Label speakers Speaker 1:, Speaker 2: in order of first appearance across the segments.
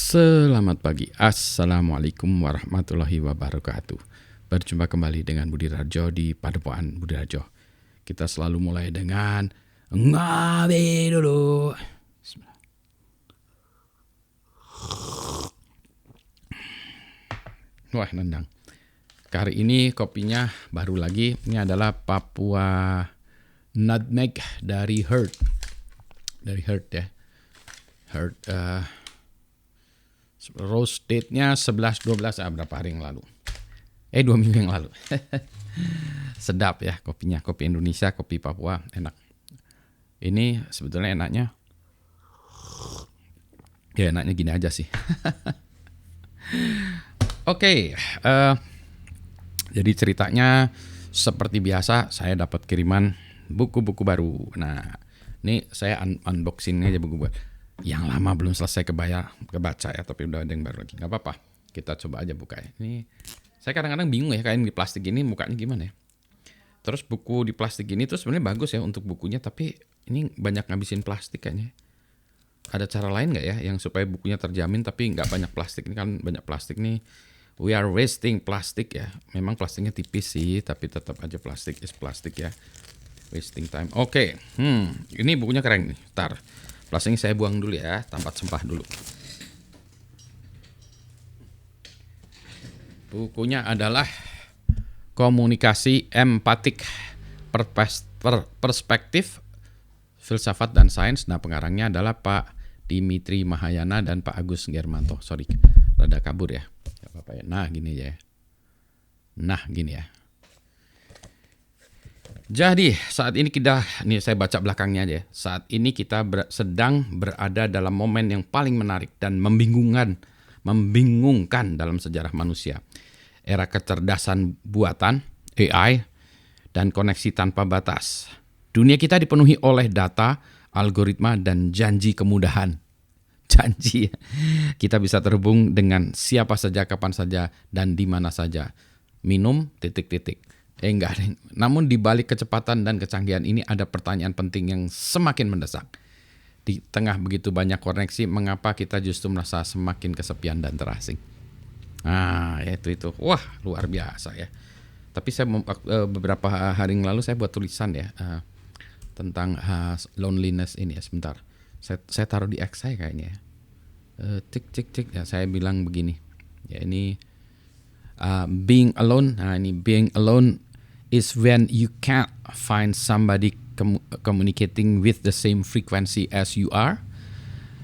Speaker 1: Selamat pagi, Assalamualaikum warahmatullahi wabarakatuh. Berjumpa kembali dengan Budi Rajo di Padepokan Budi Rajo. Kita selalu mulai dengan ngopi dulu. Bismillah. Wah, nendang. Kali ini kopinya baru lagi. Ini adalah Papua Nutmeg dari Heard. Dari Heard ya. Heard roast date-nya 11-12 berapa hari yang lalu. 2 minggu yang lalu. Sedap ya kopinya, kopi Indonesia, kopi Papua, enak. Ini sebetulnya enaknya, ya enaknya gini aja sih. Oke, jadi ceritanya seperti biasa saya dapat kiriman buku-buku baru. Nah, ini saya unboxing aja buku baru. Yang lama belum selesai kebaca ya, tapi udah ada yang baru lagi. Gak apa-apa, kita coba aja buka ya. Ini saya kadang-kadang bingung ya, kain di plastik ini mukanya gimana ya. Terus buku di plastik ini tuh sebenarnya bagus ya untuk bukunya, tapi ini banyak ngabisin plastik kayaknya. Ada cara lain nggak ya yang supaya bukunya terjamin tapi nggak banyak plastik? Ini kan banyak plastik nih. We are wasting plastik ya. Memang plastiknya tipis sih, tapi tetap aja plastik is plastik ya. Wasting time. Oke, ini bukunya keren nih. Ntar plastiknya saya buang dulu ya, tempat sampah dulu. Bukunya adalah Komunikasi Empatik, Perspektif, Filsafat dan Sains. Nah, pengarangnya adalah Pak Dimitri Mahayana dan Pak Agus Germanto. Sorry, rada kabur ya. Gak apa-apa ya. Nah, gini ya. Jadi saat ini ini saya baca belakangnya aja ya. Saat ini kita sedang berada dalam momen yang paling menarik dan membingungkan dalam sejarah manusia. Era kecerdasan buatan, AI, dan koneksi tanpa batas. Dunia kita dipenuhi oleh data, algoritma, dan janji kemudahan. Janji. Kita bisa terhubung dengan siapa saja, kapan saja, dan di mana saja. Minum, titik-titik. Enggak ada. Namun di balik kecepatan dan kecanggihan ini ada pertanyaan penting yang semakin mendesak. Di tengah begitu banyak koneksi, mengapa kita justru merasa semakin kesepian dan terasing? Nah, itu. Wah, luar biasa ya. Tapi saya beberapa hari yang lalu saya buat tulisan ya tentang loneliness ini ya. Sebentar. Saya taruh di X saya kayaknya ya. Cek ya, saya bilang begini. Ya, ini being alone. Nah, ini being alone is when you can't find somebody communicating with the same frequency as you are.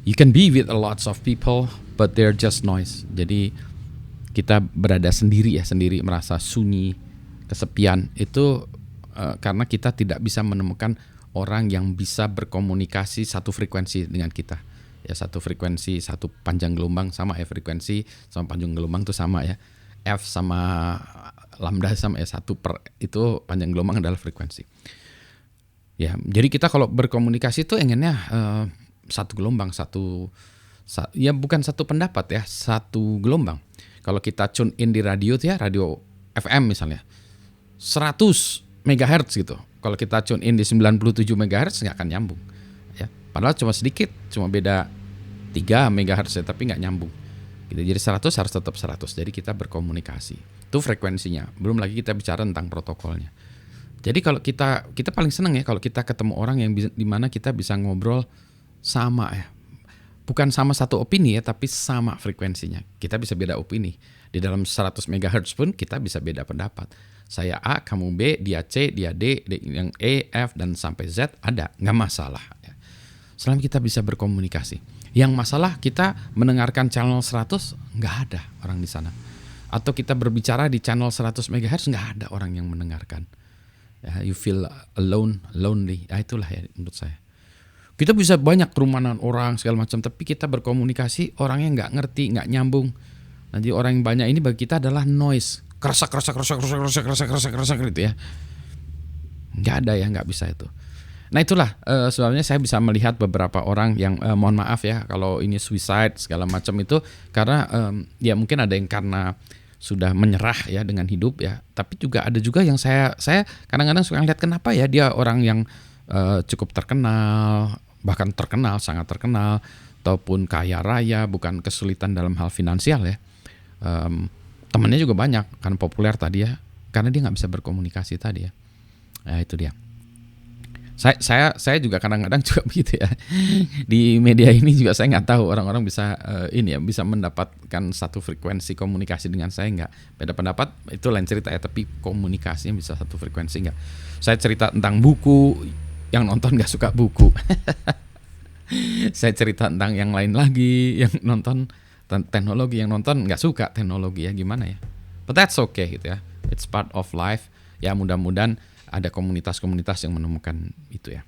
Speaker 1: You can be with a lots of people, but they're just noise. Jadi kita berada sendiri merasa sunyi, kesepian. Itu karena kita tidak bisa menemukan orang yang bisa berkomunikasi satu frekuensi dengan kita. Ya, satu frekuensi, satu panjang gelombang sama ya, frekuensi sama panjang gelombang itu sama ya. F sama lambda sama ya, itu panjang gelombang adalah frekuensi. Ya, jadi kita kalau berkomunikasi itu inginnya satu gelombang, ya bukan satu pendapat ya, satu gelombang. Kalau kita tune in di radio tuh ya, radio FM misalnya 100 MHz gitu. Kalau kita tune in di 97 MHz nggak akan nyambung. Ya, padahal cuma sedikit, cuma beda 3 MHz ya, tapi nggak nyambung. Gitu. Jadi 100 harus tetap 100. Jadi kita berkomunikasi. Itu frekuensinya. Belum lagi kita bicara tentang protokolnya. Jadi kalau kita paling senang ya kalau kita ketemu orang yang di mana kita bisa ngobrol sama ya. Bukan sama satu opini ya, tapi sama frekuensinya. Kita bisa beda opini. Di dalam 100 MHz pun kita bisa beda pendapat. Saya A, kamu B, dia C, dia D, yang E, F, dan sampai Z ada. Nggak masalah. Ya. Selama kita bisa berkomunikasi. Yang masalah kita mendengarkan channel 100, nggak ada orang di sana. Atau kita berbicara di channel 100 MHz, nggak ada orang yang mendengarkan. Ya, you feel alone, lonely. Ya, itulah ya menurut saya. Kita bisa banyak kerumunan orang segala macam, tapi kita berkomunikasi orangnya nggak ngerti, nggak nyambung. Nanti orang yang banyak ini bagi kita adalah noise, kerasak gitu ya. Nggak ada ya, nggak bisa itu. Nah itulah sebabnya saya bisa melihat beberapa orang yang mohon maaf ya kalau ini suicide segala macam itu karena ya mungkin ada yang karena sudah menyerah ya dengan hidup ya. Tapi juga ada juga yang saya kadang-kadang suka lihat kenapa ya dia orang yang cukup terkenal, bahkan terkenal, sangat terkenal, ataupun kaya raya, bukan kesulitan dalam hal finansial ya. Temannya juga banyak, kan populer tadi ya, karena dia nggak bisa berkomunikasi tadi ya. Nah itu dia. Saya juga kadang-kadang juga begitu ya. Di media ini juga saya nggak tahu orang-orang bisa bisa mendapatkan satu frekuensi komunikasi dengan saya nggak. Beda pendapat itu lain cerita ya, tapi komunikasinya bisa satu frekuensi nggak. Saya cerita tentang buku, yang nonton nggak suka buku. Saya cerita tentang yang lain lagi, yang nonton teknologi, yang nonton nggak suka teknologi ya, gimana ya. But that's okay gitu ya. It's part of life. Ya mudah-mudahan ada komunitas-komunitas yang menemukan itu ya.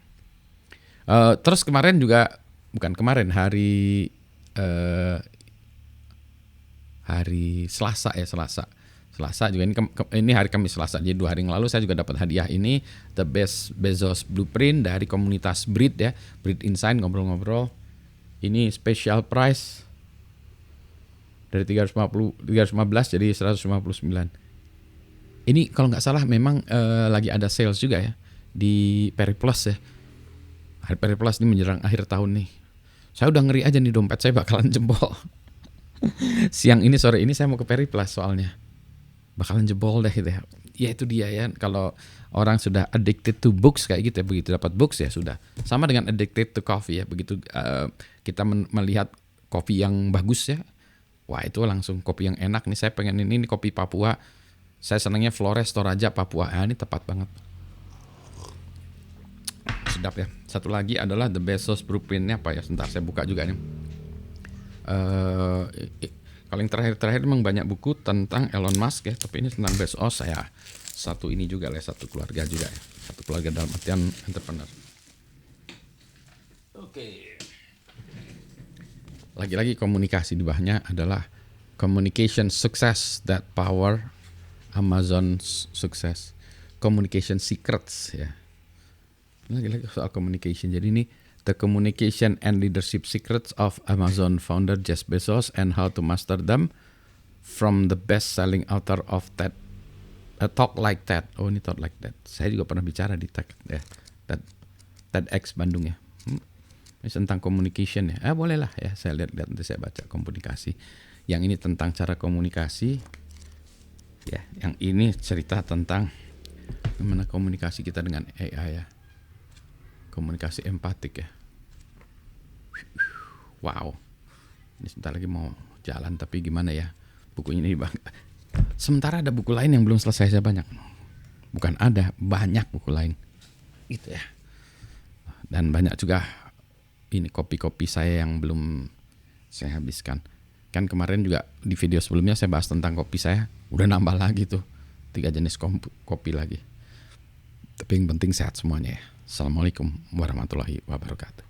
Speaker 1: Terus kemarin juga, bukan kemarin, hari Selasa ya, Selasa juga ini hari Kamis Selasa. Jadi 2 hari yang lalu saya juga dapat hadiah ini, The Best Bezos Blueprint dari komunitas Breed ya, Breed Insight, ngobrol-ngobrol. Ini special price dari 315 jadi 159. Ini kalau nggak salah memang lagi ada sales juga ya di Periplus ya. Hari Periplus ini menjelang akhir tahun nih. Saya udah ngeri aja nih dompet saya bakalan jebol. Siang ini, sore ini saya mau ke Periplus soalnya. Bakalan jebol deh gitu ya. Ya itu dia ya, kalau orang sudah addicted to books kayak gitu ya, begitu dapat books ya sudah. Sama dengan addicted to coffee ya, begitu kita melihat kopi yang bagus ya. Wah itu langsung kopi yang enak nih, saya pengen ini kopi Papua. Saya senangnya Flores Toraja Papua. Ini tepat banget. Sedap ya. Satu lagi adalah The Bezos Blueprint-nya apa ya? Sebentar saya buka juga nih. Kalau yang terakhir memang banyak buku tentang Elon Musk ya, tapi ini tentang Bezos. Saya satu ini juga lah, satu keluarga juga ya. Satu keluarga dalam artian entrepreneur. Oke. Lagi-lagi komunikasi di bawahnya adalah communication success that power Amazon sukses, communication secrets ya. Lagi-lagi soal communication. Jadi ini the communication and leadership secrets of Amazon founder Jeff Bezos and how to master them from the best-selling author of Talk Like That. Oh ini Talk Like That. Saya juga pernah bicara di TEDx Bandung ya. Ini tentang communication ya. Boleh lah ya. Saya lihat nanti saya baca komunikasi. Yang ini tentang cara komunikasi. Ya, yang ini cerita tentang gimana komunikasi kita dengan AI ya. Komunikasi empatik ya. Wow. Ini sebentar lagi mau jalan, tapi gimana ya. Buku ini sementara ada buku lain yang belum selesai saya banyak. Bukan ada, banyak buku lain. Gitu ya. Dan banyak juga ini kopi-kopi saya yang belum saya habiskan. Kan kemarin juga di video sebelumnya saya bahas tentang kopi saya, udah nambah lagi tuh 3 jenis kopi lagi. Tapi yang penting sehat semuanya ya. Assalamualaikum warahmatullahi wabarakatuh.